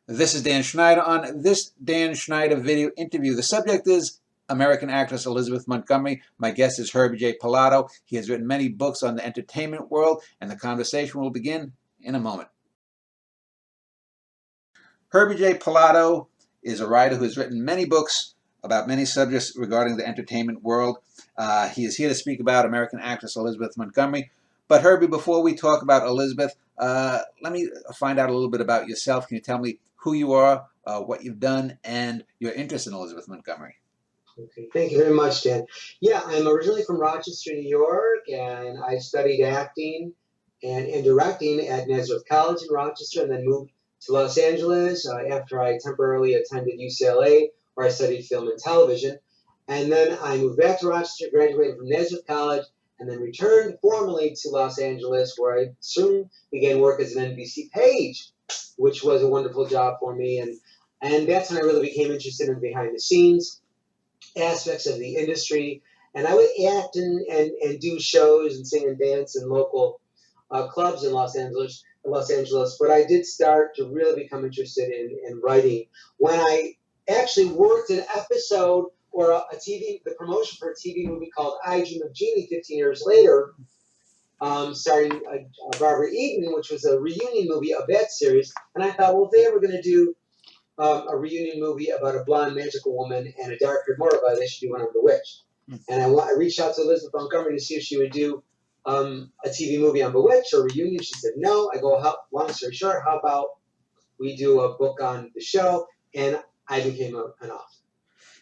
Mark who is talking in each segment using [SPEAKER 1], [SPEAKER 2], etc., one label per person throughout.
[SPEAKER 1] This is Dan Schneider on this Dan Schneider video interview. The subject is American actress Elizabeth Montgomery. My guest is Herbie J. Pilato. He has written many books on the entertainment world, and the conversation will begin in a moment. Herbie J. Pilato is a writer who has written many books about many subjects regarding the entertainment world. He is here to speak about American actress Elizabeth Montgomery. But Herbie, before we talk about Elizabeth, let me find out a little bit about yourself. Can you tell me who you are, what you've done, and your interest in Elizabeth Montgomery?
[SPEAKER 2] Okay, thank you very much, Dan. Yeah, I'm originally from Rochester, New York, and I studied acting and directing at Nazareth College in Rochester, and then moved to Los Angeles after I temporarily attended UCLA, where I studied film and television. And then I moved back to Rochester, graduated from Nazareth College, and then returned formally to Los Angeles, where I soon began work as an NBC page, which was a wonderful job for me. And that's when I really became interested in behind the scenes aspects of the industry, and I would act and do shows and sing and dance in local clubs in Los Angeles. But I did start to really become interested in writing when I actually worked an episode or the promotion for a TV movie called I Dream of Jeannie 15 years later, starring Barbara Eden, which was a reunion movie of that series. And I thought, well, if they ever going to do a reunion movie about a blonde magical woman and a dark-haired moribund, they should do one on Bewitched. And I reached out to Elizabeth Montgomery to see if she would do a TV movie on Bewitched or reunion. She said no. I go, long story short, how about we do a book on the show? And I became an author.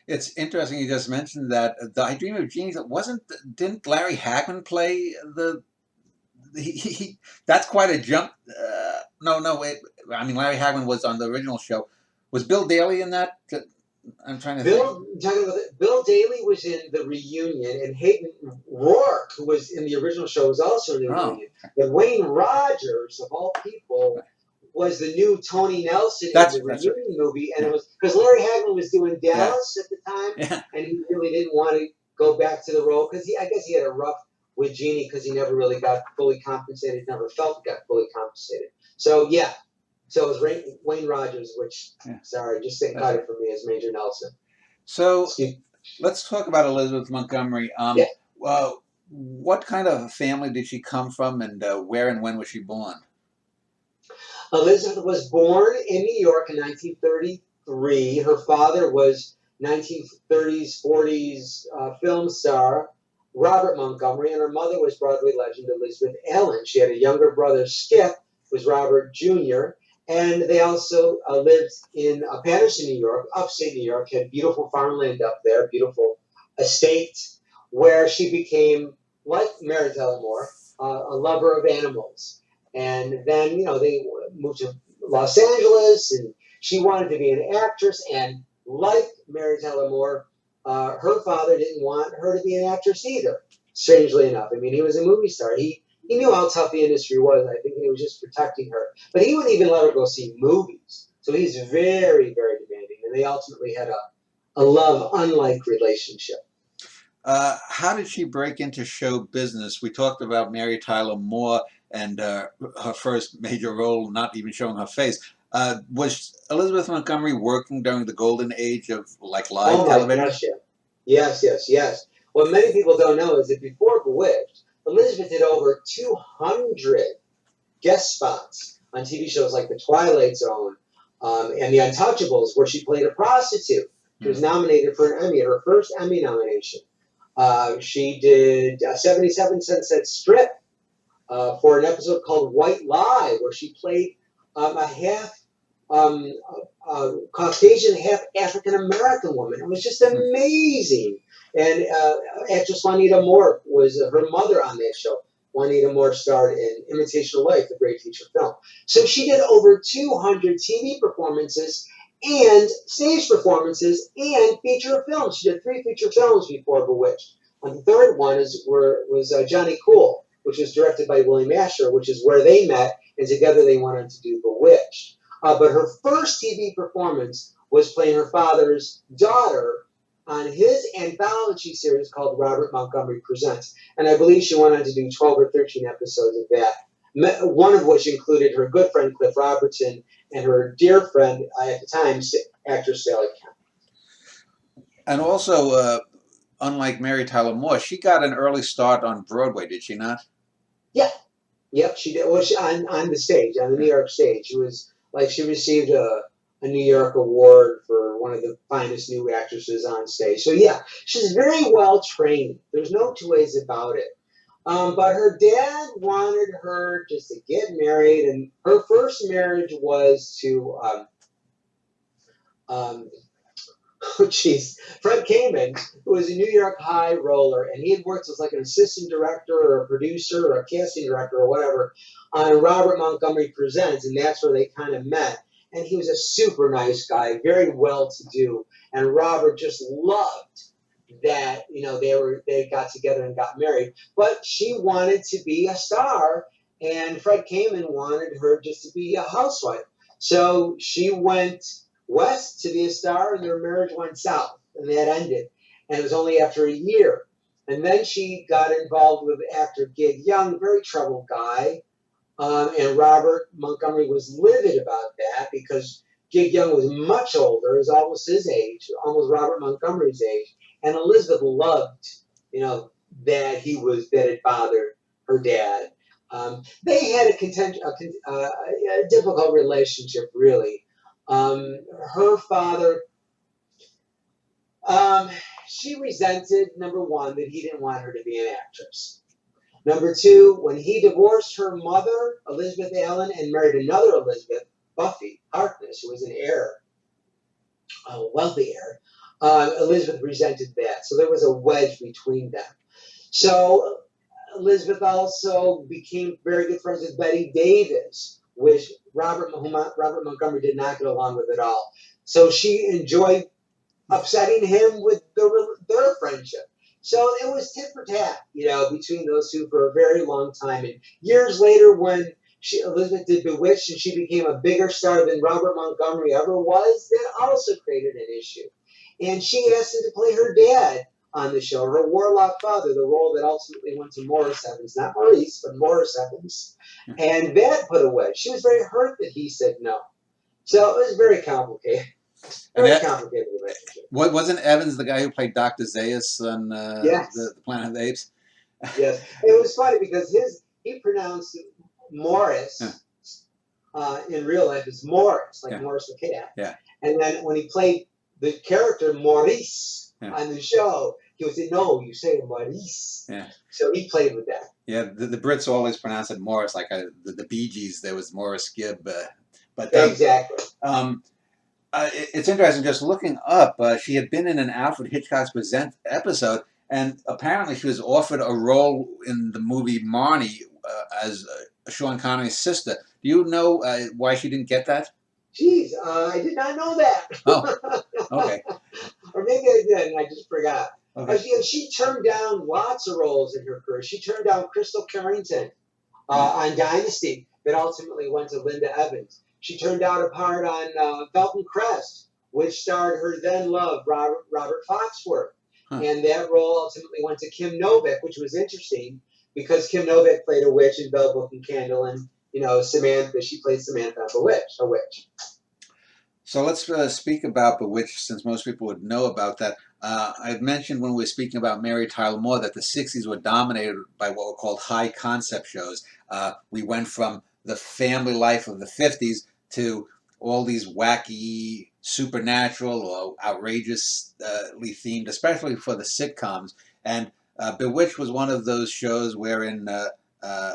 [SPEAKER 1] It's interesting you just mentioned that the I Dream of Jeannie didn't Larry Hagman play that's quite a jump. Wait. I mean, Larry Hagman was on the original show. Was Bill Daly in that? I'm trying to think.
[SPEAKER 2] Bill Daly was in the reunion, and Hayden Rourke, who was in the original show, was also in the reunion. But Wayne Rogers, of all people, was the new Tony Nelson in the reunion movie, and it was because Larry Hagman was doing Dallas at the time, and he really didn't want to go back to the role because I guess he had a rough with Jeannie because he never really got fully compensated, never felt he got fully compensated. So yeah. So it was Wayne Rogers, which, sorry, just think about it for me as Major Nelson.
[SPEAKER 1] So let's talk about Elizabeth Montgomery. What kind of family did she come from, and where and when was she born?
[SPEAKER 2] Elizabeth was born in New York in 1933. Her father was 1930s, 40s film star Robert Montgomery, and her mother was Broadway legend Elizabeth Allen. She had a younger brother, Skip, who was Robert Jr., and they also lived in Patterson, New York, upstate New York, had beautiful farmland up there, beautiful estate, where she became, like Mary Tyler Moore, a lover of animals. And then, they moved to Los Angeles, and she wanted to be an actress. And like Mary Tyler Moore, her father didn't want her to be an actress either, strangely enough. I mean, he was a movie star. He knew how tough the industry was, I think, and he was just protecting her. But he wouldn't even let her go see movies. So he's very, very demanding. And they ultimately had a love-unlike relationship.
[SPEAKER 1] How did she break into show business? We talked about Mary Tyler Moore and her first major role, not even showing her face. Was Elizabeth Montgomery working during the golden age of live television?
[SPEAKER 2] Gosh, yeah. Yes. What many people don't know is that before Bewitched, Elizabeth did over 200 guest spots on TV shows like The Twilight Zone and The Untouchables, where she played a prostitute. She was nominated for an Emmy, her first Emmy nomination. She did 77 Sunset Strip for an episode called White Lie, where she played a half Caucasian, half African-American woman. It was just amazing. And actress Juanita Moore was her mother on that show. Juanita Moore starred in Imitation of Life, the great feature film. So she did over 200 TV performances and stage performances and feature films. She did 3 feature films before Bewitched. And the third one was Johnny Cool, which was directed by William Asher, which is where they met, and together they wanted to do Bewitched. But her first TV performance was playing her father's daughter on his anthology series called Robert Montgomery Presents. And I believe she went on to do 12 or 13 episodes of that. one of which included her good friend Cliff Robertson and her dear friend at the time, actress Sally Kemp.
[SPEAKER 1] And also, unlike Mary Tyler Moore, she got an early start on Broadway, did she not?
[SPEAKER 2] Yeah, yep, she did. Well, on the stage, on the New York stage, she received a New York award for one of the finest new actresses on stage. So yeah, she's very well trained. There's no two ways about it. But her dad wanted her just to get married, and her first marriage was to oh jeez, Fred Kamen, who was a New York high roller, and he had worked as like an assistant director or a producer or a casting director or whatever on Robert Montgomery Presents, and that's where they kind of met. And he was a super nice guy, very well to do, and Robert just loved that they got together and got married. But she wanted to be a star, and Fred Kamen wanted her just to be a housewife. So she went west to be a star, and their marriage went south, and that ended. And it was only after a year. And then she got involved with actor Gig Young, very troubled guy. And Robert Montgomery was livid about that because Gig Young was much older, is almost his age, almost Robert Montgomery's age. And Elizabeth loved, that it bothered her dad. They had a difficult relationship, really. Her father, she resented, number one, that he didn't want her to be an actress. Number two, when he divorced her mother, Elizabeth Allen, and married another Elizabeth, Buffy Harkness, who was an heir, a wealthy heir, Elizabeth resented that. So there was a wedge between them. So Elizabeth also became very good friends with Betty Davis, which Robert Montgomery did not get along with at all. So she enjoyed upsetting him with their friendship. So it was tit for tat, between those two for a very long time. And years later, when Elizabeth did Bewitched and she became a bigger star than Robert Montgomery ever was, that also created an issue. And she asked him to play her dad on the show, her warlock father, the role that ultimately went to Morris Evans, not Maurice, but Morris Evans. And that put a wedge. She was very hurt that he said no. So it was very complicated. Very complicated relationship.
[SPEAKER 1] Wasn't Evans the guy who played Dr. Zaius on
[SPEAKER 2] yes.
[SPEAKER 1] the Planet of the Apes?
[SPEAKER 2] Yes. It was funny because he pronounced Morris in real life as Morris, like Morris the cat.
[SPEAKER 1] Yeah.
[SPEAKER 2] And then when he played the character Maurice on the show, he would say, no, you say Maurice.
[SPEAKER 1] Yeah.
[SPEAKER 2] So he played with that.
[SPEAKER 1] Yeah, the Brits always pronounce it Morris, like the Bee Gees, there was Morris Gibb. But
[SPEAKER 2] exactly.
[SPEAKER 1] It's interesting, just looking up, she had been in an Alfred Hitchcock's Present episode, and apparently she was offered a role in the movie Marnie as Sean Connery's sister. Do you know why she didn't get that?
[SPEAKER 2] Jeez, I did not know that.
[SPEAKER 1] Oh, okay.
[SPEAKER 2] Or maybe I did, and I just forgot.
[SPEAKER 1] Okay.
[SPEAKER 2] She turned down lots of roles in her career. She turned down Crystal Carrington on Dynasty that ultimately went to Linda Evans. She turned down a part on Felton Crest, which starred her then love, Robert Foxworth. And that role ultimately went to Kim Novak, which was interesting because Kim Novak played a witch in Bell, Book and Candle, and Samantha, she played Samantha a witch.
[SPEAKER 1] So let's speak about Bewitched, since most people would know about that. I've mentioned when we were speaking about Mary Tyler Moore that the 60s were dominated by what were called high concept shows. We went from the family life of the 50s to all these wacky, supernatural or outrageously themed, especially for the sitcoms. And Bewitched was one of those shows wherein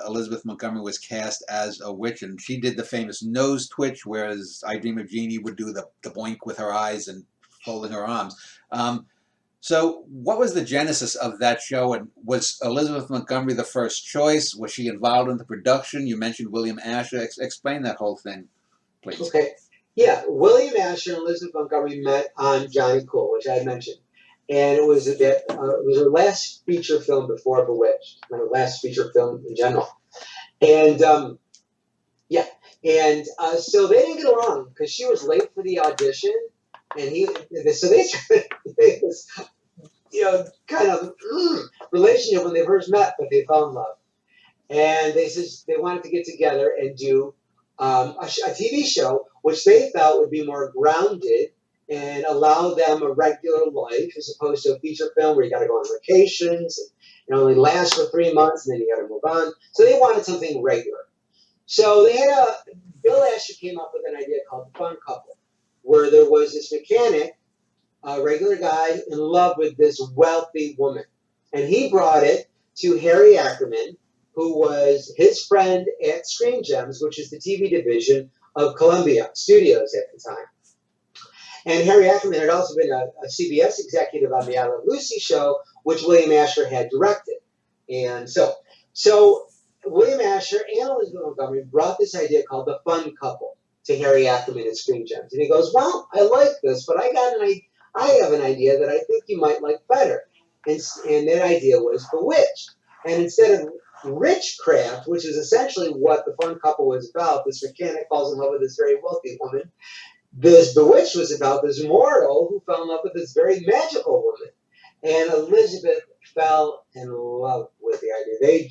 [SPEAKER 1] Elizabeth Montgomery was cast as a witch, and she did the famous nose twitch, whereas I Dream of Jeannie would do the boink with her eyes and folding her arms. So what was the genesis of that show, and was Elizabeth Montgomery the first choice? Was she involved in the production? You mentioned William Asher. Explain that whole thing, please.
[SPEAKER 2] Okay. Yeah, William Asher and Elizabeth Montgomery met on Johnny Cool, which I had mentioned. And it was her last feature film before Bewitched, her last feature film in general. And so they didn't get along because she was late for the audition, and so they this kind of relationship when they first met, but they fell in love. and they said they wanted to get together and do a TV show, which they felt would be more grounded and allow them a regular life as opposed to a feature film where you got to go on vacations and it only lasts for 3 months and then you got to move on. So they wanted something regular. So they had Bill Asher came up with an idea called the Fun Couple, where there was this mechanic, a regular guy, in love with this wealthy woman, and he brought it to Harry Ackerman, who was his friend at Screen Gems, which is the TV division of Columbia Studios at the time. And Harry Ackerman had also been a CBS executive on the I Love Lucy show, which William Asher had directed. And so William Asher and Elizabeth Montgomery brought this idea called the Fun Couple to Harry Ackerman at Screen Gems. And he goes, well, I like this, but I have an idea that I think you might like better. And that idea was Bewitched. And instead of Richcraft, which is essentially what the Fun Couple was about, this mechanic falls in love with this very wealthy woman. This Bewitched was about this mortal who fell in love with this very magical woman. And Elizabeth fell in love with the idea.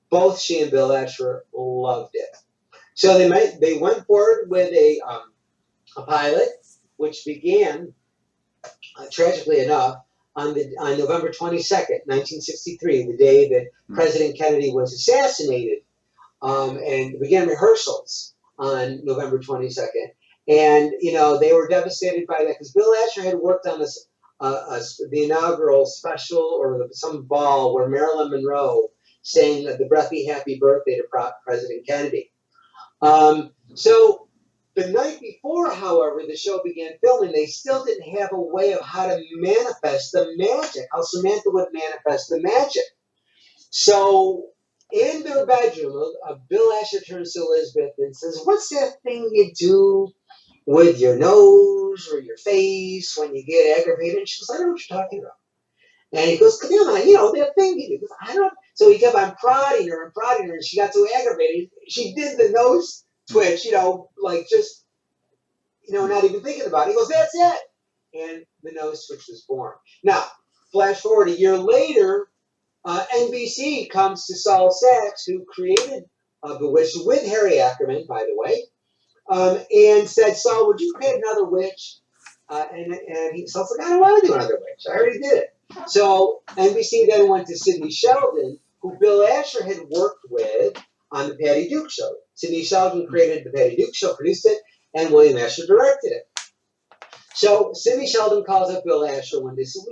[SPEAKER 2] Both she and Bill Asher loved it. So they went forward with a pilot, which began, tragically enough, on November 22nd, 1963, the day that President Kennedy was assassinated, and began rehearsals on November 22nd. And, they were devastated by that because Bill Asher had worked on this, the inaugural special or some ball where Marilyn Monroe sang the breathy happy birthday to President Kennedy. So the night before, however, the show began filming, they still didn't have a way of how to manifest the magic, how Samantha would manifest the magic. So in their bedroom, Bill Asher turns to Elizabeth and says, what's that thing you do with your nose or your face when you get aggravated? And she goes, I don't know what you're talking about. And he goes, come on, that thing you do. Goes, I don't. So he kept on prodding her, and she got so aggravated. She did the nose twitch, like just, not even thinking about it. He goes, that's it. And the nose twitch was born. Now, flash forward a year later, NBC comes to Saul Sachs, who created Bewitched with Harry Ackerman, by the way, and said, Saul, would you create another witch? And Saul's like, I don't want to do another witch. I already did it. So NBC then went to Sidney Sheldon, who Bill Asher had worked with on the Patty Duke Show. Sidney Sheldon created the Patty Duke Show, produced it, and William Asher directed it. So Sidney Sheldon calls up Bill Asher one day, says,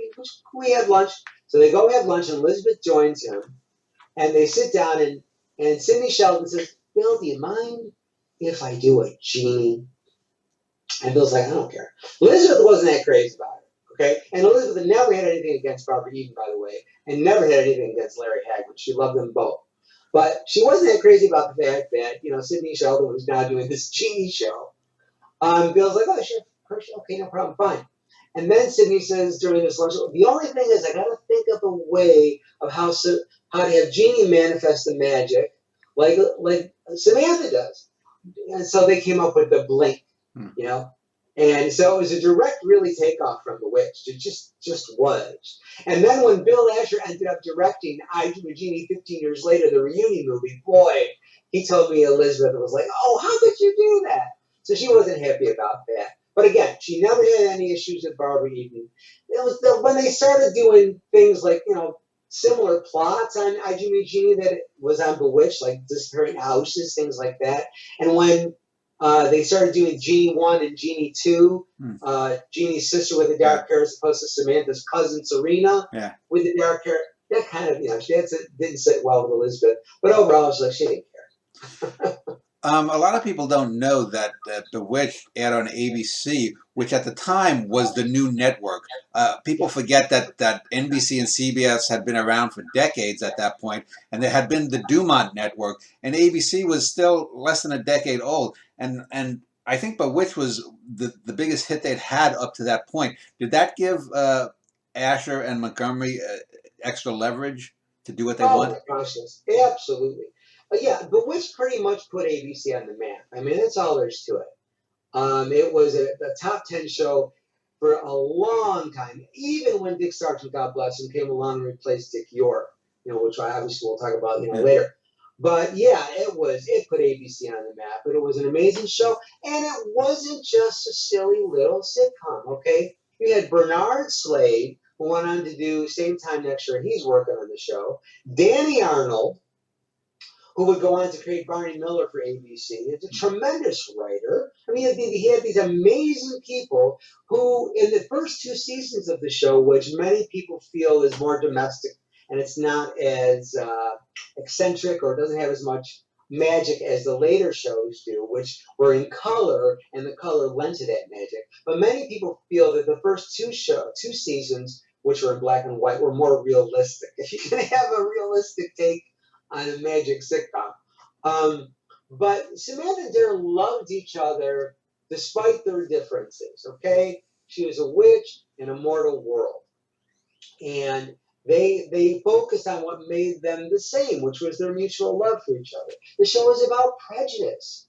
[SPEAKER 2] we have lunch. So they go have lunch, and Elizabeth joins him, and they sit down, and Sidney Sheldon says, Bill, do you mind if I do a genie? And Bill's like, I don't care. Elizabeth wasn't that crazy about it. Okay, and Elizabeth never had anything against Barbara Eden, by the way, and never had anything against Larry Hagman. She loved them both. But she wasn't that crazy about the fact that, Sidney Sheldon was now doing this genie show. Bill's like, oh, sure, okay, no problem, fine. And then Sidney says during this lunch, the only thing is I got to think of a way of how to have Genie manifest the magic like Samantha does. And so they came up with the blink, And so it was a direct, really, takeoff from Bewitched. It just was. And then when Bill Asher ended up directing I Do a Genie 15 years later, the reunion movie, boy, he told me Elizabeth was like, oh, how could you do that? So she wasn't happy about that. But again, she never had any issues with Barbara Eden. It was when they started doing things like, similar plots on I Do a Genie that was on Bewitched, like disappearing houses, things like that. And when they started doing Genie 1 and Genie 2. Genie's sister with the dark hair as opposed to Samantha's cousin Serena with the dark hair. That kind of, didn't sit well with Elizabeth. But overall, she didn't care.
[SPEAKER 1] A lot of people don't know that Bewitched aired on ABC, which at the time was the new network. People forget that NBC and CBS had been around for decades at that point, and there had been the Dumont network, and ABC was still less than a decade old. And I think Bewitched was the biggest hit they'd had up to that point. Did that give Asher and Montgomery extra leverage to do what they wanted?
[SPEAKER 2] Oh, my gosh, yes. Absolutely. Yeah, Bewitched pretty much put ABC on the map. I mean, that's all there's to it. It was a top 10 show for a long time, even when Dick Sargent, God bless him, came along and replaced Dick York, which I obviously we'll talk about later. But yeah, it put ABC on the map. But it was an amazing show, and it wasn't just a silly little sitcom. Okay, you had Bernard Slade, who went on to do Same Time Next Year. He's working on the show. Danny Arnold, who would go on to create Barney Miller for ABC. He's a tremendous writer. I mean, he had these amazing people who, in the first two seasons of the show, which many people feel is more domestic and it's not as eccentric or doesn't have as much magic as the later shows do, which were in color, and the color lent to that magic. But many people feel that the first two seasons, which were in black and white, were more realistic. If you can have a realistic take on a magic sitcom. But Samantha and Darren loved each other despite their differences, okay? She was a witch in a mortal world. And they focused on what made them the same, which was their mutual love for each other. The show is about prejudice.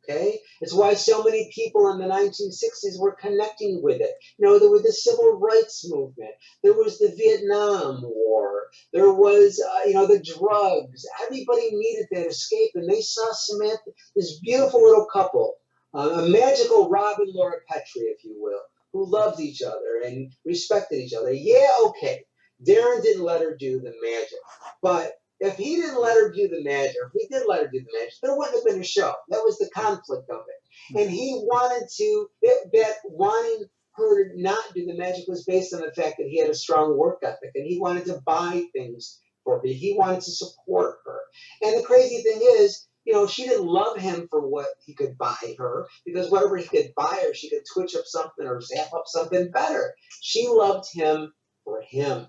[SPEAKER 2] Okay? It's why so many people in the 1960s were connecting with it. You know, there was the civil rights movement. There was the Vietnam War. There was, the drugs. Everybody needed that escape, and they saw Samantha, this beautiful little couple, a magical Robin Laura Petrie, if you will, who loved each other and respected each other. Yeah, okay. Darren didn't let her do the magic, but if he didn't let her do the magic, or if he did let her do the magic, there wouldn't have been a show. That was the conflict of it. And he wanted to, that wanting her to not do the magic was based on the fact that he had a strong work ethic and he wanted to buy things for her. He wanted to support her. And the crazy thing is, she didn't love him for what he could buy her, because whatever he could buy her, she could twitch up something or zap up something better. She loved him for him.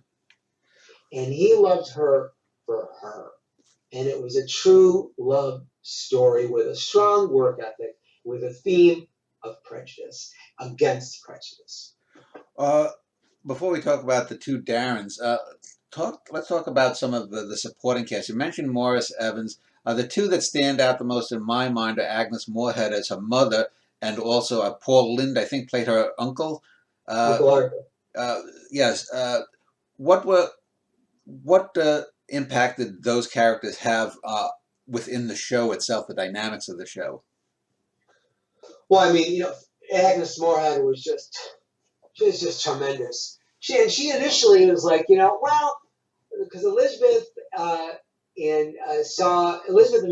[SPEAKER 2] And he loved her for her. And it was a true love story with a strong work ethic, with a theme of prejudice, against prejudice.
[SPEAKER 1] Before we talk about the two Darrens, let's talk about some of the supporting cast. You mentioned Morris Evans. The two that stand out the most in my mind are Agnes Moorehead as her mother, and also Paul Lynde, I think, played her uncle.
[SPEAKER 2] Uncle Arthur.
[SPEAKER 1] Yes. What impact did those characters have within the show itself, the dynamics of the show?
[SPEAKER 2] Well, I mean, Agnes Moorehead was just tremendous. She initially was like, because Elizabeth and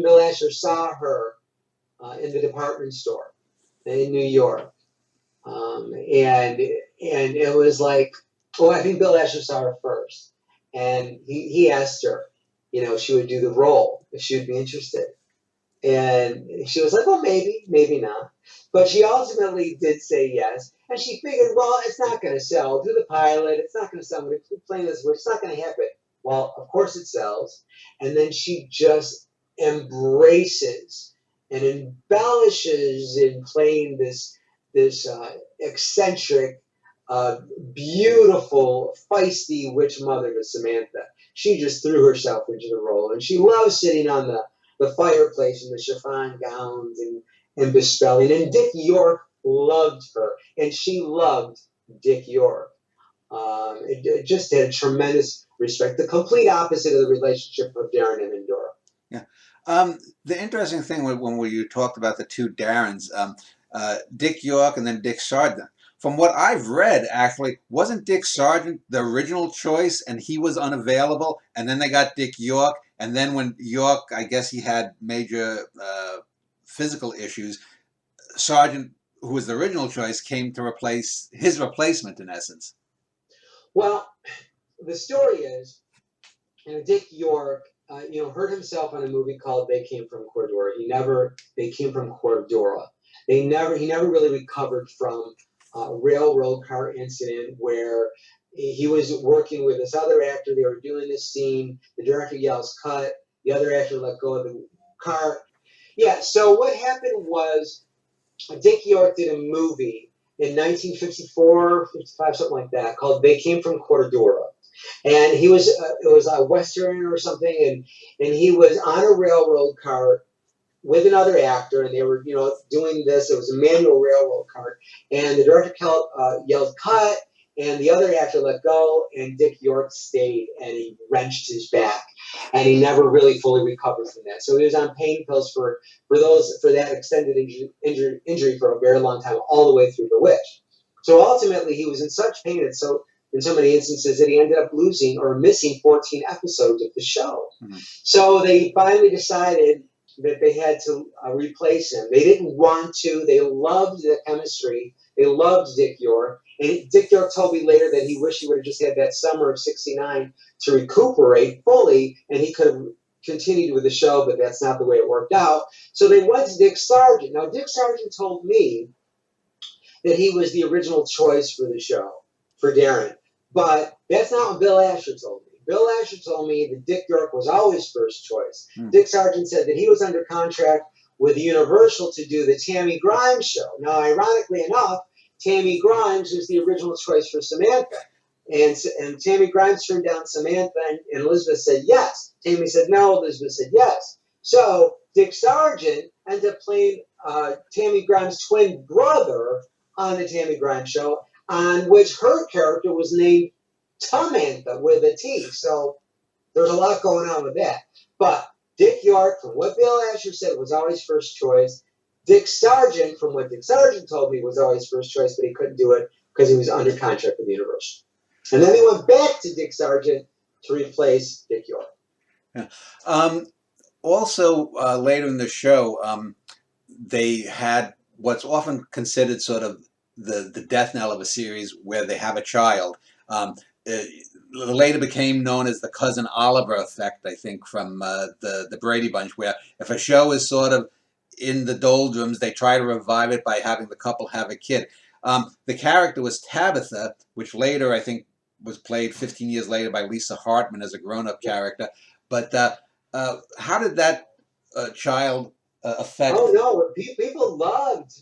[SPEAKER 2] Bill Asher saw her in the department store in New York, and it was like, I think Bill Asher saw her first. And he asked her, if she would do the role, if she would be interested. And she was like, well, maybe not. But she ultimately did say yes. And she figured, well, it's not going to sell. Do the pilot. It's not going to sell. We're playing this. It's not going to happen. Well, of course it sells. And then she just embraces and embellishes in playing this eccentric, beautiful, feisty witch mother to Samantha. She just threw herself into the role, and she loves sitting on the fireplace in the chiffon gowns and bespelling. And Dick York loved her, and she loved Dick York. It just had tremendous respect. The complete opposite of the relationship of Darren and Endora.
[SPEAKER 1] Yeah. The interesting thing when you talked about the two Darrens, Dick York and then Dick Sargent. From what I've read, actually, wasn't Dick Sargent the original choice and he was unavailable, and then they got Dick York, and then when York, I guess he had major physical issues, Sargent, who was the original choice, came to replace his replacement, in essence.
[SPEAKER 2] Well, the story is, Dick York, hurt himself on a movie called They Came from Cordora. They Came from Cordora. He never really recovered from a railroad car incident where he was working with this other actor. They were doing this scene. The director yells, cut. The other actor let go of the car. Yeah, so what happened was Dick York did a movie in 1954, 55, something like that, called They Came from Cordora. And it was a Western or something, and he was on a railroad car with another actor, and they were, doing this. It was a manual railroad cart, and the director yelled "cut," and the other actor let go, and Dick York stayed, and he wrenched his back, and he never really fully recovered from that. So he was on pain pills for that extended injury for a very long time, all the way through The Witch. So ultimately, he was in such pain, and so in so many instances that he ended up losing or missing 14 episodes of the show. Mm-hmm. So they finally decided that they had to replace him. They didn't want to. They loved the chemistry. They loved Dick York. And Dick York told me later that he wished he would have just had that summer of '69 to recuperate fully, and he could have continued with the show, but that's not the way it worked out. So they went to Dick Sargent. Now, Dick Sargent told me that he was the original choice for the show, for Darren. But that's not what Bill Asher told me. Bill Asher told me that Dick York was always first choice. Dick Sargent said that he was under contract with Universal to do the Tammy Grimes show. Now, ironically enough, Tammy Grimes was the original choice for Samantha. And Tammy Grimes turned down Samantha, and Elizabeth said yes. Tammy said no, Elizabeth said yes. So Dick Sargent ended up playing Tammy Grimes' twin brother on the Tammy Grimes show, on which her character was named Tamantha with a T. So there's a lot going on with that. But Dick York, from what Bill Asher said, was always first choice. Dick Sargent, from what Dick Sargent told me, was always first choice, but he couldn't do it because he was under contract with Universal. And then they went back to Dick Sargent to replace Dick York.
[SPEAKER 1] Yeah. Also, later in the show, they had what's often considered sort of the death knell of a series, where they have a child. Later became known as the Cousin Oliver effect, I think, from the Brady Bunch, where if a show is sort of in the doldrums, they try to revive it by having the couple have a kid. The character was Tabitha, which later, I think, was played 15 years later by Lisa Hartman as a grown-up character. But how did that child affect?
[SPEAKER 2] Oh no! People loved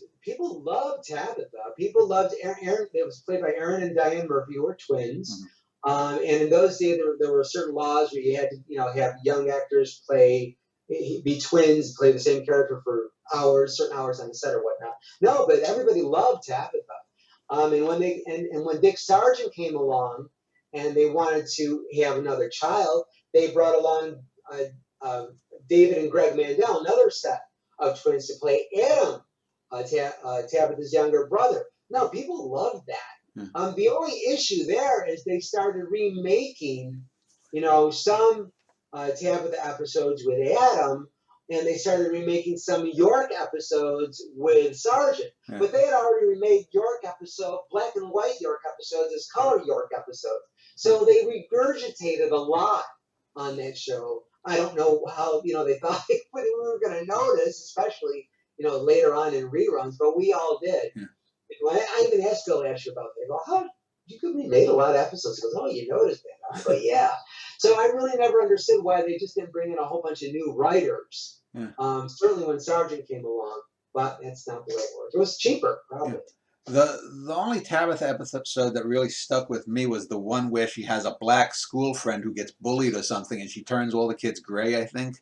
[SPEAKER 2] Tabitha. People loved Aaron. It was played by Aaron and Diane Murphy, who were twins. Mm-hmm. And in those days, there were certain laws where you had to, have young actors be twins, play the same character for hours, certain hours on the set or whatnot. No, but everybody loved Tabitha. And when Dick Sargent came along, and they wanted to have another child, they brought along David and Greg Mandel, another set of twins, to play Adam, Tabitha's younger brother. No, people loved that. The only issue there is they started remaking, some Tabitha episodes with Adam, and they started remaking some York episodes with Sargent. Yeah. But they had already remade York episodes, black and white York episodes, as color York episodes. So they regurgitated a lot on that show. I don't know how, they thought we were going to notice, especially, later on in reruns, but we all did. Yeah. I even asked Bill Asher about that. I go, how you could remade a lot of episodes? He goes, oh, you noticed that? But yeah. So I really never understood why they just didn't bring in a whole bunch of new writers. Yeah. Certainly when Sargent came along, but that's not the way it worked. It was cheaper, probably.
[SPEAKER 1] Yeah. The only Tabitha episode that really stuck with me was the one where she has a black school friend who gets bullied or something, and she turns all the kids gray, I think.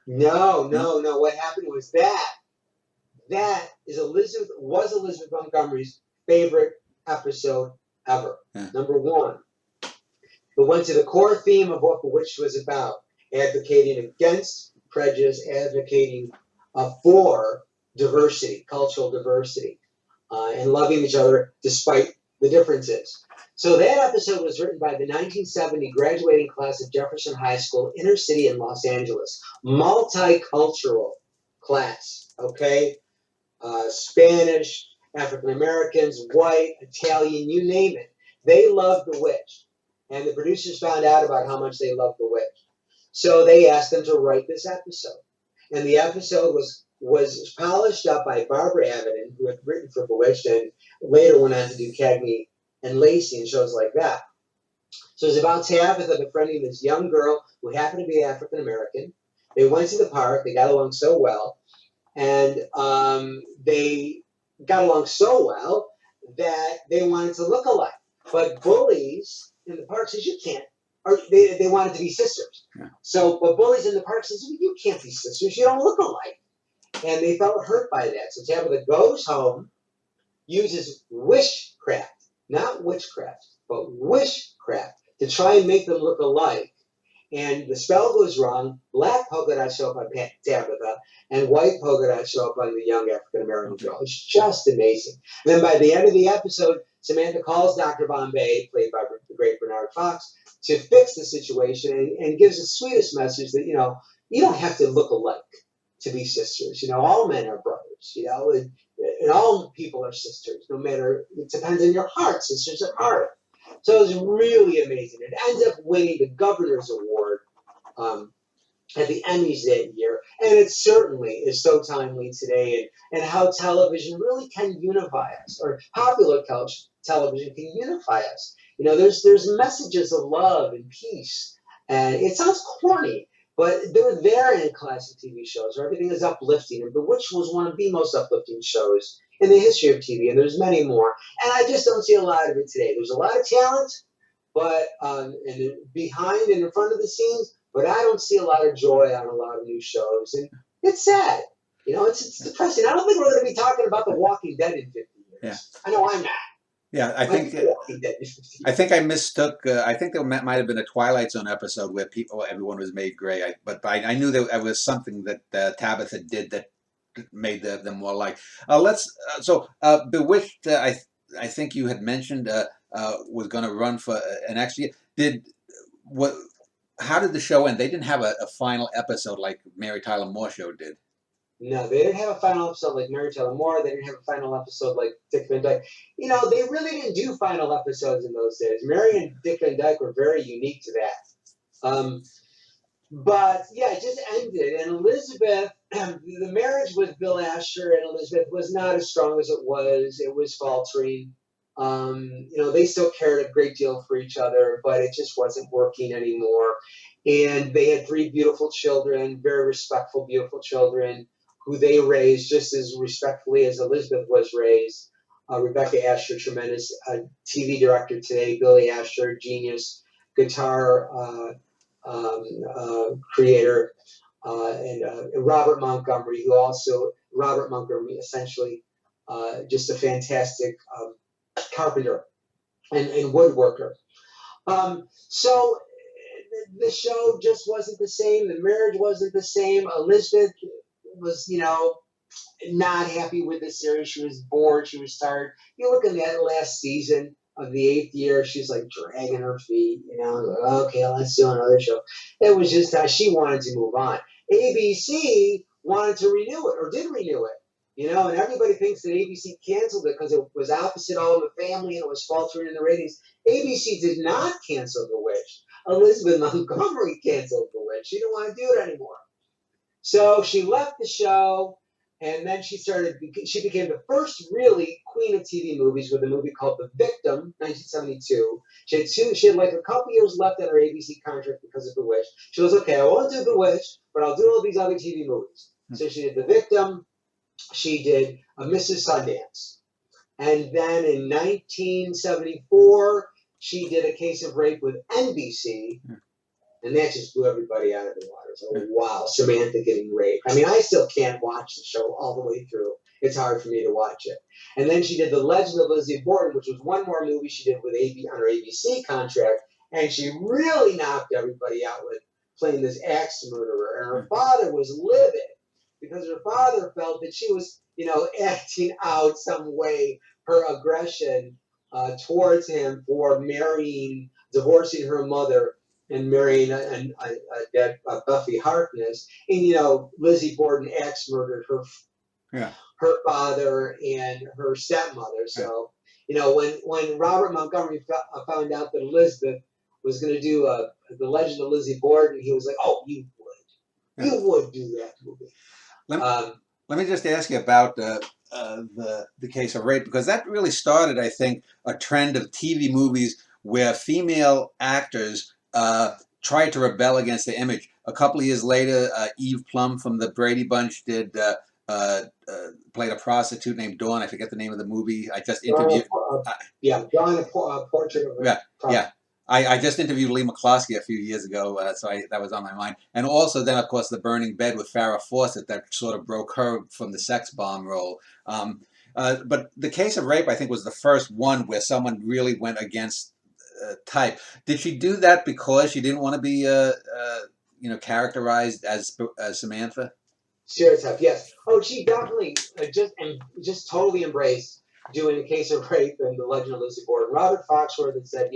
[SPEAKER 2] No. What happened was that was Elizabeth Montgomery's favorite episode ever. Yeah. Number one. It went to the core theme of what Bewitched was about, advocating against prejudice, advocating for diversity, cultural diversity, and loving each other despite the differences. So that episode was written by the 1970 graduating class of Jefferson High School, inner city in Los Angeles. Multicultural class, okay? Spanish, African Americans, white, Italian, you name it. They loved The Witch. And the producers found out about how much they loved The Witch. So they asked them to write this episode. And the episode was polished up by Barbara Avedon, who had written for Bewitched and later went on to do Cagney and Lacey and shows like that. So it's about Tabitha befriending this young girl who happened to be African American. They went to the park. They got along so well. And they got along so well that they wanted to look alike. But bullies in the park says you can't, or they wanted to be sisters. Yeah. So, but bullies in the park says, well, you can't be sisters. You don't look alike. And they felt hurt by that. So Tabitha goes home, uses witchcraft not witchcraft, but wishcraft, to try and make them look alike. And the spell goes wrong. Black polka dots show up on Tabitha, and white polka dots show up on the young African American girl. It's just amazing. And then by the end of the episode, Samantha calls Dr. Bombay, played by the great Bernard Fox, to fix the situation and gives the sweetest message that, you don't have to look alike to be sisters. All men are brothers, and all people are sisters, no matter, it depends on your heart, sisters at heart. So it was really amazing. It ends up winning the Governor's Award at the Emmys that year. And it certainly is so timely today, and how television really can unify us, or popular television can unify us. There's messages of love and peace. And it sounds corny, but they're there in classic TV shows where everything is uplifting. And Bewitched was one of the most uplifting shows in the history of TV, and there's many more. And I just don't see a lot of it today. There's a lot of talent, but and behind and in front of the scenes, but I don't see a lot of joy on a lot of new shows, and it's sad. It's depressing. I don't think we're going to be talking about The Walking Dead in 50 years.
[SPEAKER 1] Yeah.
[SPEAKER 2] I know I'm not.
[SPEAKER 1] Yeah, I think I mistook. I think there might have been a Twilight Zone episode where everyone was made gray. But I knew that it was something that Tabitha did that made them more alike. Bewitched. I think you had mentioned was going to run for an extra year. How did the show end? They didn't have a final episode like Mary Tyler Moore show did.
[SPEAKER 2] No, they didn't have a final episode like Mary Tyler Moore. They didn't have a final episode like Dick Van Dyke. They really didn't do final episodes in those days. Mary and Dick Van Dyke were very unique to that. But yeah, it just ended. And Elizabeth, the marriage with Bill Asher and Elizabeth was not as strong as it was. It was faltering. They still cared a great deal for each other, but it just wasn't working anymore. And they had 3 beautiful children, very respectful, beautiful children, who they raised just as respectfully as Elizabeth was raised. Rebecca Asher, tremendous TV director today. Billy Asher, genius guitar creator. And Robert Montgomery, essentially just a fantastic carpenter and woodworker. So the show just wasn't the same. The marriage wasn't the same. Elizabeth was, not happy with the series. She was bored. She was tired. You look at that last season of the 8th year, she's like dragging her feet, like, okay, let's do another show. It was just she wanted to move on. ABC wanted to renew it, or did renew it, and everybody thinks that ABC canceled it because it was opposite All in the Family and it was faltering in the ratings. ABC did not cancel The Witch. Elizabeth Montgomery canceled The Witch. She didn't want to do it anymore. So she left the show, and then she became the first really queen of TV movies with a movie called The Victim, 1972. She had like a couple years left on her ABC contract because of The Witch. She goes, okay, I won't do The Witch, but I'll do all these other TV movies. So she did The Victim. She did Mrs. Sundance. And then in 1974, she did A Case of Rape with NBC. And that just blew everybody out of the water. So, wow, Samantha getting raped. I mean, I still can't watch the show all the way through. It's hard for me to watch it. And then she did The Legend of Lizzie Borden, which was one more movie she did with on her ABC contract. And she really knocked everybody out with playing this axe murderer. And her father was livid because her father felt that she was, acting out some way her aggression towards him for divorcing her mother and marrying a Buffy Harkness. And, Lizzie Borden axe murdered her father and her stepmother. So, when Robert Montgomery found out that Elizabeth was going to do The Legend of Lizzie Borden, he was like, oh, you would do that movie.
[SPEAKER 1] Let me just ask you about the Case of Rape, because that really started, I think, a trend of TV movies where female actors tried to rebel against the image. A couple of years later, Eve Plum from the Brady Bunch played a prostitute named Dawn. I forget the name of the movie. I just interviewed.
[SPEAKER 2] Dawn, a portrait of a
[SPEAKER 1] Yeah. I just interviewed Lee McCloskey a few years ago, so that was on my mind. And also then, of course, The Burning Bed with Farrah Fawcett that sort of broke her from the sex bomb role. But The Case of Rape, I think, was the first one where someone really went against type. Did she do that because she didn't want to be, characterized as Samantha?
[SPEAKER 2] Stereotype, yes. Oh, she definitely just totally embraced doing A Case of Rape and The Legend of Lizzie Borden. Robert Foxworth had said,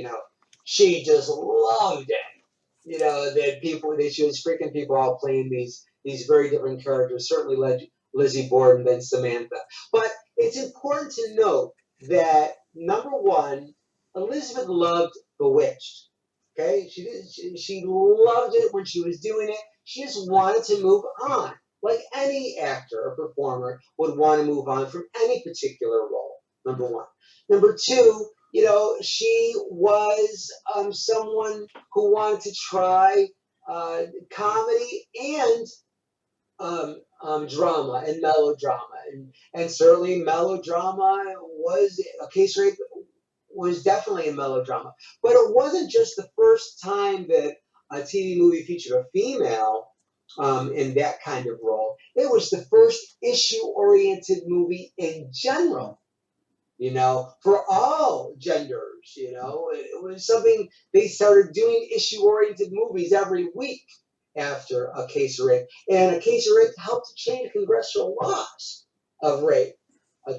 [SPEAKER 2] she just loved it. That she was freaking people out playing these very different characters. Certainly Lizzie Borden than Samantha. But it's important to note that number one, Elizabeth loved Bewitched. Okay, she loved it when she was doing it. She just wanted to move on, like any actor or performer would want to move on from any particular role. Number one. Number two, she was someone who wanted to try comedy and drama and melodrama, and certainly melodrama was A Case of Rape was definitely a melodrama. But it wasn't just the first time that a TV movie featured a female in that kind of role. It was the first issue-oriented movie in general, for all genders. It was something they started doing issue-oriented movies every week after A Case of Rape. And A Case of Rape helped to change congressional laws of rape,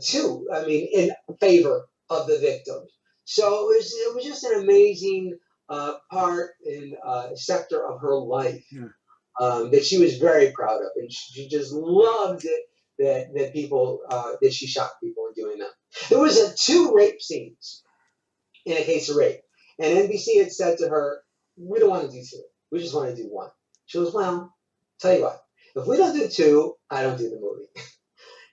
[SPEAKER 2] too, in favor of the victims. So it was just an amazing part and sector of her life that she was very proud of, and she just loved it that people that she shocked people in doing that. There was two rape scenes in A Case of Rape, and NBC had said to her, "We don't want to do two. We just want to do one." She goes, "Well, tell you what, if we don't do two, I don't do the movie."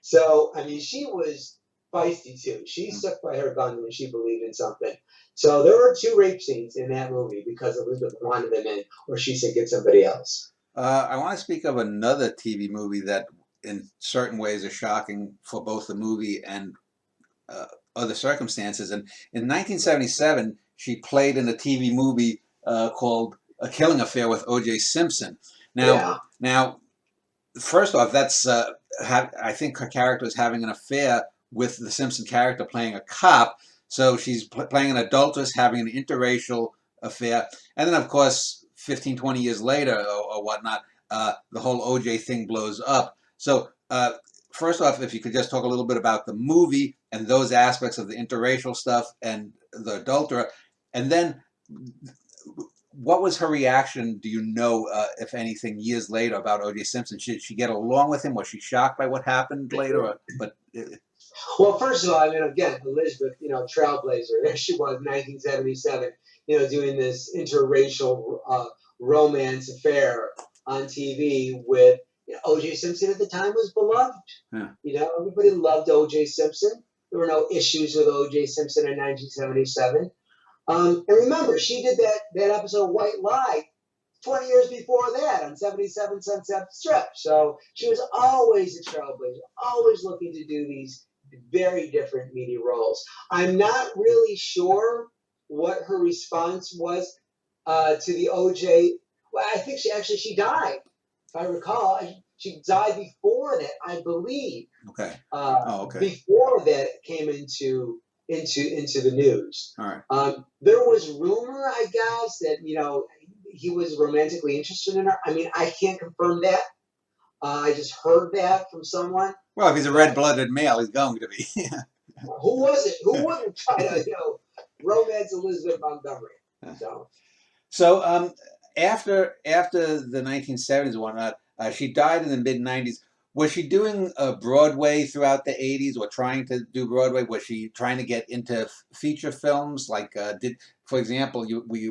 [SPEAKER 2] So she was feisty too. She stuck by her gun when she believed in something. So there were two rape scenes in that movie because Elizabeth wanted them in, or she said get somebody else.
[SPEAKER 1] I want to speak of another TV movie that, in certain ways, is shocking for both the movie and other circumstances. And in 1977, she played in a TV movie called A Killing Affair with O.J. Simpson. Now, first off, that's I think her character is having an affair with the Simpson character playing a cop. So she's playing an adulteress having an interracial affair. And then, of course, 15, 20 years later or whatnot, the whole OJ thing blows up. So first off, if you could just talk a little bit about the movie and those aspects of the interracial stuff and the adulterer. And then what was her reaction, do you know, if anything, years later about O.J. Simpson? Did she get along with him? Was she shocked by what happened later?
[SPEAKER 2] Well, first of all, again, Elizabeth, trailblazer. There she was, 1977, doing this interracial romance affair on TV with O.J. Simpson. At the time was beloved. Yeah. Everybody loved O.J. Simpson. There were no issues with O.J. Simpson in 1977. And remember, she did that episode White Lie 20 years before that on 77 Sunset Strip. So she was always a trailblazer, always looking to do these very different media roles. I'm not really sure what her response was to the OJ. Well, I think she died. If I recall, she died before that, I believe.
[SPEAKER 1] Okay. Okay.
[SPEAKER 2] Before that it came into the news.
[SPEAKER 1] All right.
[SPEAKER 2] There was rumor, I guess, that he was romantically interested in her. I can't confirm that. I just heard that from someone.
[SPEAKER 1] Well, if he's a red-blooded male, he's going to be.
[SPEAKER 2] Who was it? Who wouldn't try to romance Elizabeth Montgomery?
[SPEAKER 1] So after the 1970s and whatnot, she died in the mid-90s. Was she doing Broadway throughout the 80s, or trying to do Broadway? Was she trying to get into feature films? Like, for example,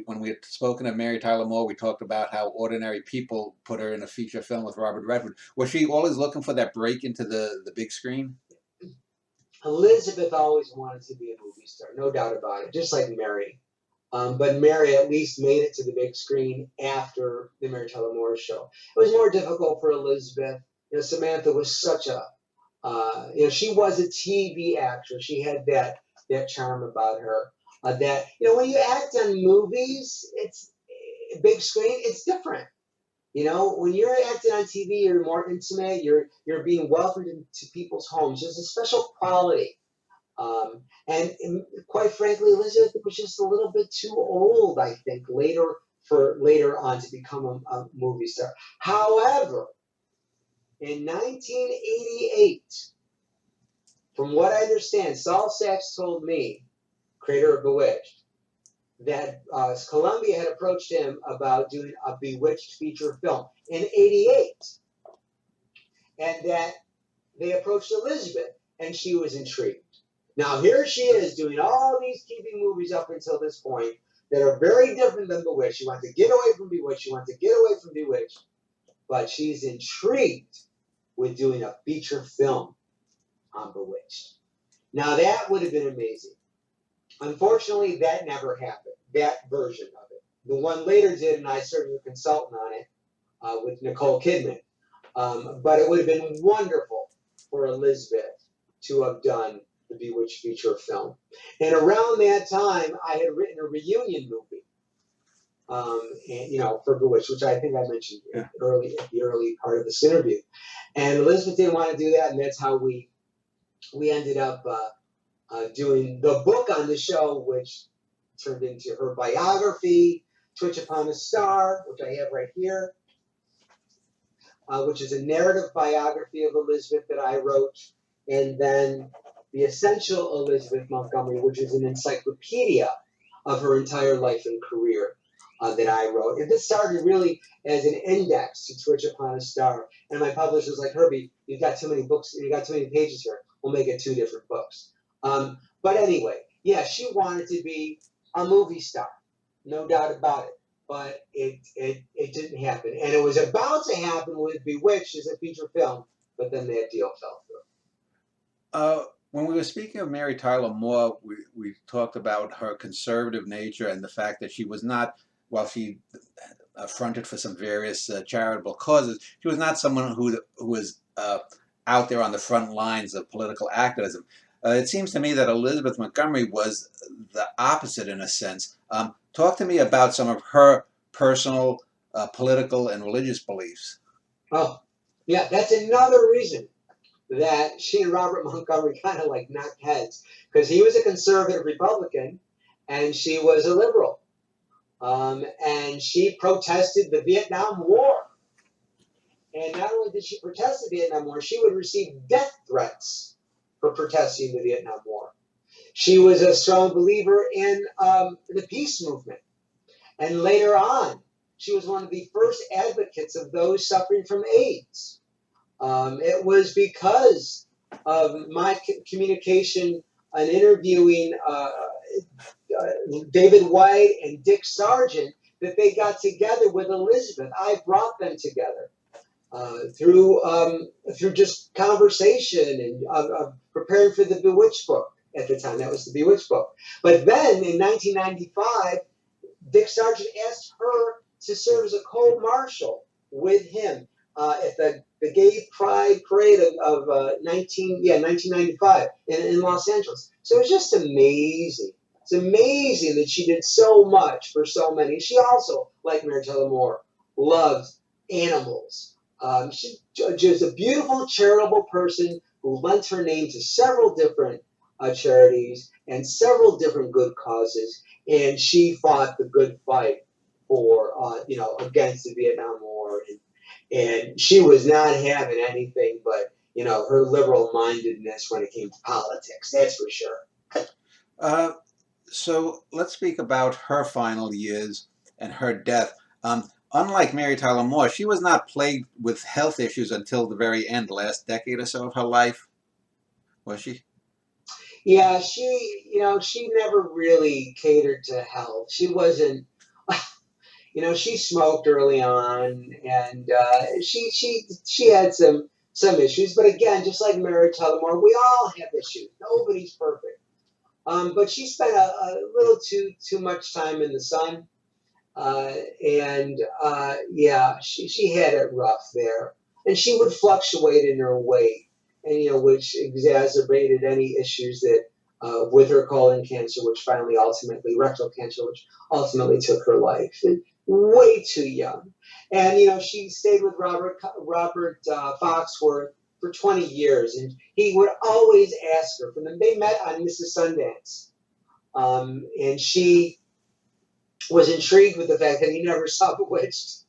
[SPEAKER 1] when we had spoken of Mary Tyler Moore, we talked about how Ordinary People put her in a feature film with Robert Redford. Was she always looking for that break into the big screen?
[SPEAKER 2] Elizabeth always wanted to be a movie star, no doubt about it, just like Mary. But Mary at least made it to the big screen after the Mary Tyler Moore show. It was more difficult for Elizabeth. Samantha was such a, she was a TV actress. She had that charm about her. That when you act on movies, it's big screen, it's different. When you're acting on TV, you're more intimate. You're being welcomed into people's homes. There's a special quality. And quite frankly, Elizabeth was just a little bit too old, I think, later on to become a movie star. However, in 1988, from what I understand, Saul Sachs told me, creator of Bewitched, that Columbia had approached him about doing a Bewitched feature film in '88, and that they approached Elizabeth, and she was intrigued. Now here she is doing all these TV movies up until this point that are very different than Bewitched. She wants to get away from Bewitched. She wants to get away from Bewitched, but she's intrigued with doing a feature film on Bewitched. Now that would have been amazing. Unfortunately, that never happened. That version of it. The one later did, and I served as a consultant on it with Nicole Kidman. But it would have been wonderful for Elizabeth to have done the Bewitched feature film. And around that time, I had written a reunion movie, for Bewitched, which I think I mentioned at the early part of this interview. And Elizabeth didn't want to do that, and that's how we ended up doing the book on the show, which turned into her biography, Twitch Upon a Star, which I have right here, which is a narrative biography of Elizabeth that I wrote, and then The Essential Elizabeth Montgomery, which is an encyclopedia of her entire life and career that I wrote. And this started really as an index to Twitch Upon a Star. And my publisher was like, Herbie, you've got too many books, you've got too many pages here. We'll make it 2 different books. But anyway, yeah, she wanted to be a movie star, no doubt about it. But it didn't happen. And it was about to happen with Bewitched as a feature film, but then that deal fell through.
[SPEAKER 1] When we were speaking of Mary Tyler Moore, we talked about her conservative nature and the fact that she was not, while she fronted for some various charitable causes, she was not someone who was out there on the front lines of political activism. It seems to me that Elizabeth Montgomery was the opposite in a sense. Talk to me about some of her personal, political, and religious beliefs.
[SPEAKER 2] Oh, yeah, that's another reason that she and Robert Montgomery kind of like knocked heads, because he was a conservative Republican and she was a liberal. And she protested the Vietnam War. And not only did she protest the Vietnam War, she would receive death threats for protesting the Vietnam War. She was a strong believer in the peace movement. And later on, she was one of the first advocates of those suffering from AIDS. It was because of my communication and interviewing David White and Dick Sargent that they got together with Elizabeth. I brought them together through just conversation and preparing for the Bewitched book at the time. That was the Bewitched book. But then in 1995, Dick Sargent asked her to serve as a co-marshal with him at the Gay Pride Parade of 1995 in Los Angeles. So it was just amazing. It's amazing that she did so much for so many. She also, like Mary Tyler Moore, loved animals. She's just a beautiful, charitable person who lent her name to several different charities and several different good causes. And she fought the good fight for, against the Vietnam War. And she was not having anything but, her liberal mindedness when it came to politics. That's for sure.
[SPEAKER 1] So let's speak about her final years and her death. Unlike Mary Tyler Moore, she was not plagued with health issues until the very end, the last decade or so of her life, was she?
[SPEAKER 2] Yeah, she never really catered to health. She wasn't, she smoked early on, and she had some issues. But again, just like Mary Tyler Moore, we all have issues. Nobody's perfect. But she spent a little too much time in the sun. She had it rough there, and she would fluctuate in her weight, and which exacerbated any issues that with her colon cancer, which rectal cancer, which ultimately took her life. And way too young. And, she stayed with Robert Foxworth for 20 years. And he would always ask her. They met on Mrs. Sundance. And she was intrigued with the fact that he never saw Bewitched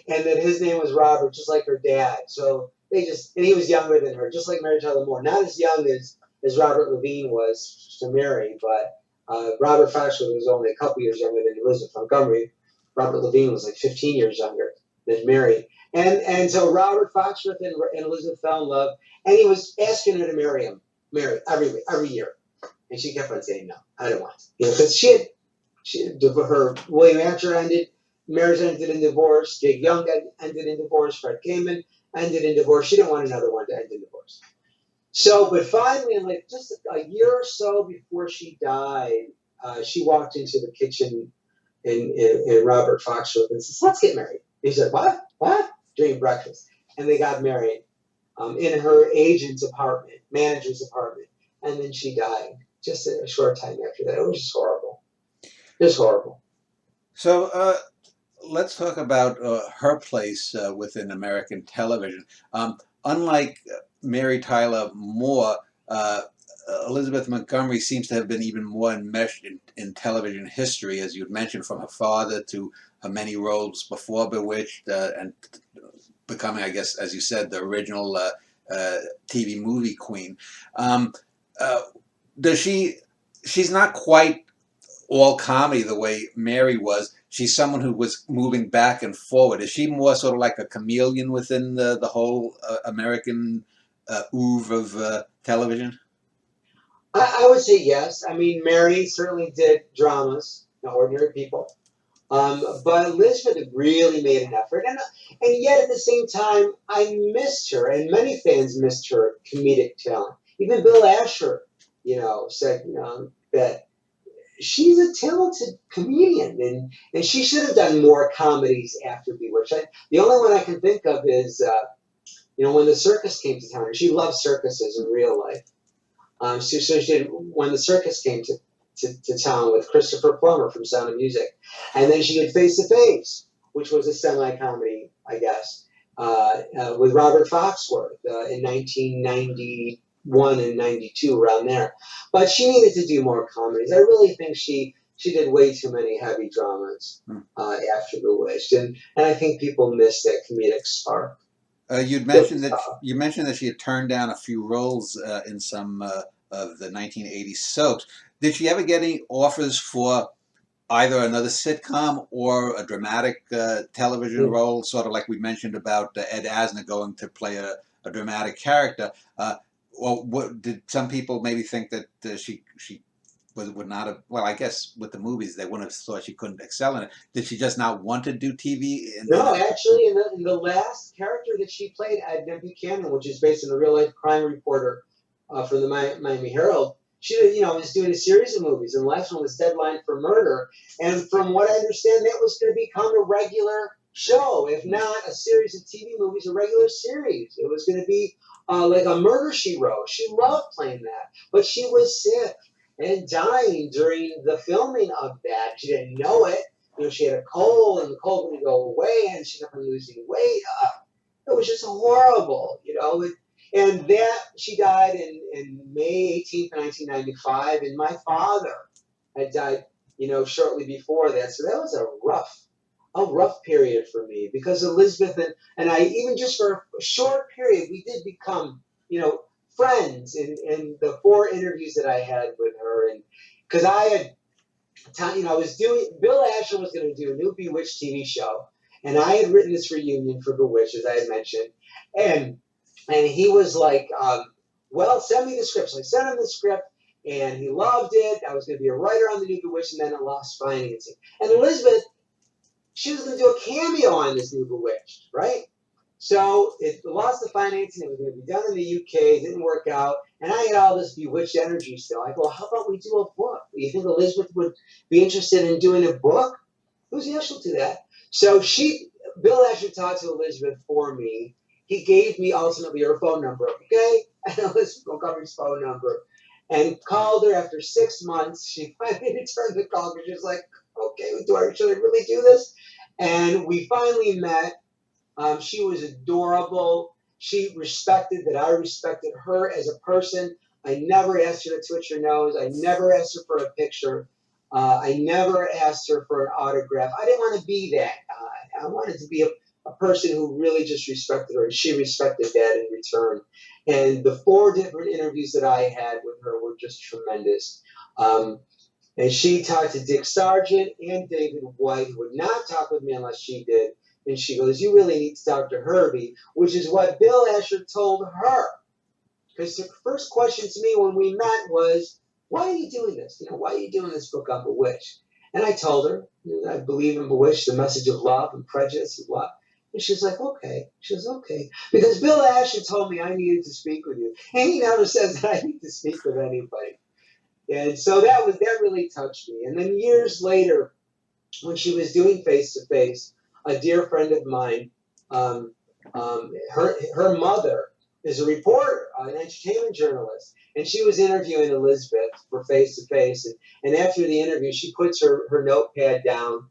[SPEAKER 2] and that his name was Robert, just like her dad. So and he was younger than her, just like Mary Tyler Moore. Not as young as Robert Levine was to Mary, but Robert Foxworth was only a couple years younger than Elizabeth Montgomery. Robert Levine was like 15 years younger than Mary. And so Robert Foxworth and Elizabeth fell in love, and he was asking her to marry every year. And she kept on saying, no, I don't want to. Because her William Archer ended, marriage ended in divorce, Jake Young ended in divorce, Fred Kamen ended in divorce. She didn't want another one to end in divorce. So, but finally, like just a year or so before she died, she walked into the kitchen in Robert Foxworth and says, let's get married. He said, what? During breakfast. And they got married in her agent's apartment, manager's apartment. And then she died just a short time after that. It was just horrible. Just horrible.
[SPEAKER 1] So let's talk about her place within American television. Unlike Mary Tyler Moore, Elizabeth Montgomery seems to have been even more enmeshed in television history, as you'd mentioned, from her father to her many roles before Bewitched and becoming, I guess, as you said, the original TV movie queen. She's not quite all comedy the way Mary was. She's someone who was moving back and forward. Is she more sort of like a chameleon within the whole American oeuvre of television?
[SPEAKER 2] I would say yes. I mean, Mary certainly did dramas, Ordinary People. But Elizabeth really made an effort. And yet at the same time, I missed her, and many fans missed her comedic talent. Even Bill Asher, said, that she's a talented comedian, and she should have done more comedies after Bewitched. The only one I can think of is, when the circus came to town, and she loved circuses in real life. So she did when the circus came to town with Christopher Plummer from Sound of Music, and then she did Face to Face, which was a semi-comedy, I guess, with Robert Foxworth in 1991 and 92, around there. But she needed to do more comedies. I really think she did way too many heavy dramas after Bewitched, and I think people missed that comedic spark.
[SPEAKER 1] You mentioned that she had turned down a few roles in some of the 1980s soaps. Did she ever get any offers for either another sitcom or a dramatic television role, sort of like we mentioned about Ed Asner going to play a dramatic character? Or did some people maybe think that she would not have? Well, I guess with the movies they wouldn't have thought she couldn't excel in it. Did she just not want to do TV?
[SPEAKER 2] No, actually, in the last character that she played, Edna Buchanan, which is based on the real life crime reporter from the Miami Herald, she was doing a series of movies, and the last one was Deadline for Murder. And from what I understand, that was going to become a regular show, if not a series of TV movies, a regular series. It was going to be like a Murder, She Wrote. She loved playing that, but she was sick and dying during the filming of that. She didn't know it. She had a cold, and the cold wouldn't go away, and she kept on losing weight. It was just horrible, And that she died in May 18th, 1995, and my father had died, shortly before that. So that was a rough period for me, because Elizabeth and I, even just for a short period, we did become, friends in the 4 interviews that I had with her. And because I had, Bill Asher was going to do a new Bewitched TV show, and I had written this reunion for Bewitched, as I had mentioned, and he was like, well, send me the script. So I sent him the script, and he loved it. I was going to be a writer on the new Bewitched, and then it lost financing. And Elizabeth, she was going to do a cameo on this new Bewitched, right? So it lost the financing. It was going to be done in the UK. It didn't work out. And I had all this Bewitched energy still. I go, how about we do a book? You think Elizabeth would be interested in doing a book? Who's yes, she'll do that. So Bill Asher talked to Elizabeth for me. He gave me ultimately her phone number, okay? And Elizabeth Montgomery's phone number. and called her after 6 months. She finally returned the call because she was like, okay, should I really do this? And we finally met. She was adorable. She respected that I respected her as a person. I never asked her to twitch her nose. I never asked her for a picture. I never asked her for an autograph. I didn't want to be that guy. I wanted to be a person who really just respected her, and she respected that in return. And the 4 different interviews that I had with her were just tremendous. And she talked to Dick Sargent and David White, who would not talk with me unless she did. And she goes, you really need to talk to Herbie, which is what Bill Asher told her. Because the first question to me when we met was, why are you doing this? Why are you doing this book on Bewitched? And I told her, I believe in Bewitched, the message of love and prejudice and love. And she's like, okay. She was okay. Because Bill Asher told me I needed to speak with you. And he never says that I need to speak with anybody. And so that really touched me. And then years later, when she was doing Face to Face, a dear friend of mine, her mother is a reporter, an entertainment journalist, and she was interviewing Elizabeth for Face to Face. And after the interview, she puts her notepad down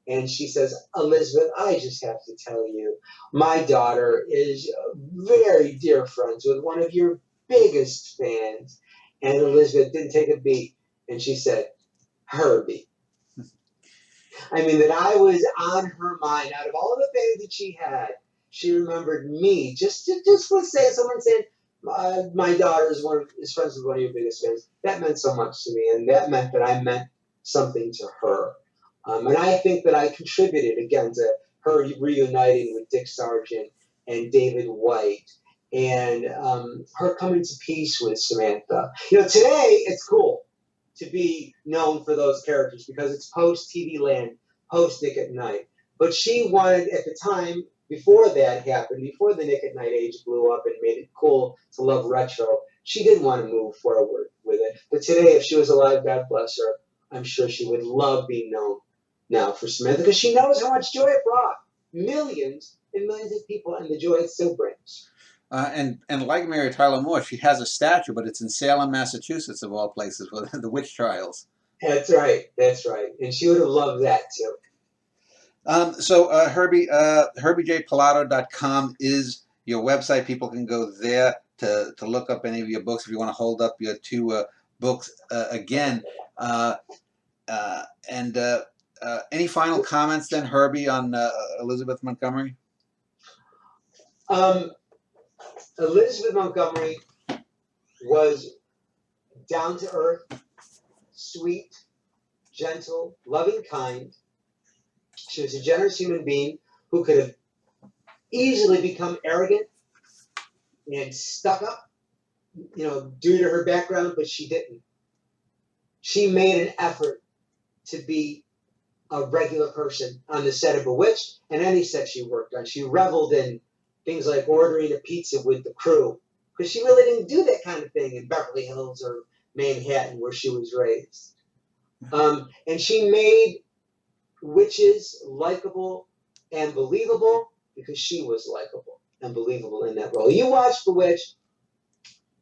[SPEAKER 2] and she says, Elizabeth, I just have to tell you, my daughter is very dear friends with one of your biggest fans. And Elizabeth didn't take a beat. And she said, Herbie. I mean, that I was on her mind. Out of all the fans that she had, she remembered me. Just let's say someone said, my daughter is friends with one of your biggest fans. That meant so much to me. And that meant that I meant something to her. And I think that I contributed, again, to her reuniting with Dick Sargent and David White. And her coming to peace with Samantha. Today it's cool to be known for those characters because it's post-TV Land, post-Nick at Night. But she wanted, at the time, before that happened, before the Nick at Night age blew up and made it cool to love retro, she didn't want to move forward with it. But today, if she was alive, God bless her, I'm sure she would love being known now for Samantha because she knows how much joy it brought. Millions and millions of people and the joy it still brings.
[SPEAKER 1] And like Mary Tyler Moore, she has a statue, but it's in Salem, Massachusetts, of all places, for the witch trials.
[SPEAKER 2] That's right. That's right. And she would have loved that, too.
[SPEAKER 1] So Herbie, HerbieJPilato.com is your website. People can go there to look up any of your books. If you want to hold up your 2 books again. Any final comments then, Herbie, on Elizabeth Montgomery?
[SPEAKER 2] Elizabeth Montgomery was down to earth, sweet, gentle, loving, kind. She was a generous human being who could have easily become arrogant and stuck up, due to her background, but she didn't. She made an effort to be a regular person on the set of Bewitched and any set she worked on. She reveled in things like ordering a pizza with the crew, because she really didn't do that kind of thing in Beverly Hills or Manhattan, where she was raised. And she made witches likable and believable because she was likable and believable in that role. You watch Bewitched,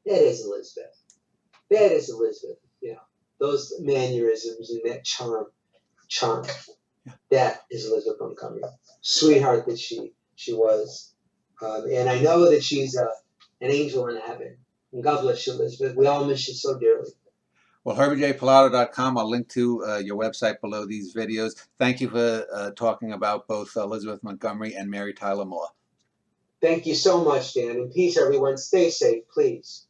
[SPEAKER 2] that is Elizabeth. That is Elizabeth. Those mannerisms and that charm. That is Elizabeth Montgomery. Sweetheart that she was. And I know that she's an angel in heaven. And God bless you, Elizabeth. We all miss you so dearly.
[SPEAKER 1] Well, HerbieJPilato.com. I'll link to your website below these videos. Thank you for talking about both Elizabeth Montgomery and Mary Tyler Moore.
[SPEAKER 2] Thank you so much, Dan. And peace, everyone. Stay safe, please.